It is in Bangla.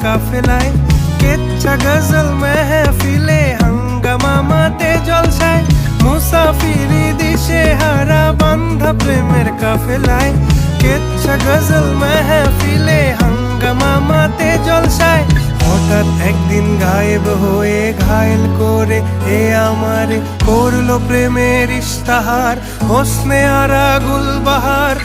কাফেলায়, কেচ্ছা গজল মেহফিলে, হাঙ্গামা মাতে জলসায়, মুসাফিরি দিশে হারা বান্ধা প্রেমের কাফেলায়, কেচ্ছা গজল মেহফিলে, হাঙ্গামা মাতে জলসায়। হঠাৎ একদিন গায়েব হয়ে ঘায়েল করে এ আমারে করলো প্রেমের ইশতাহার, হোসনে আরা গুলবাহার।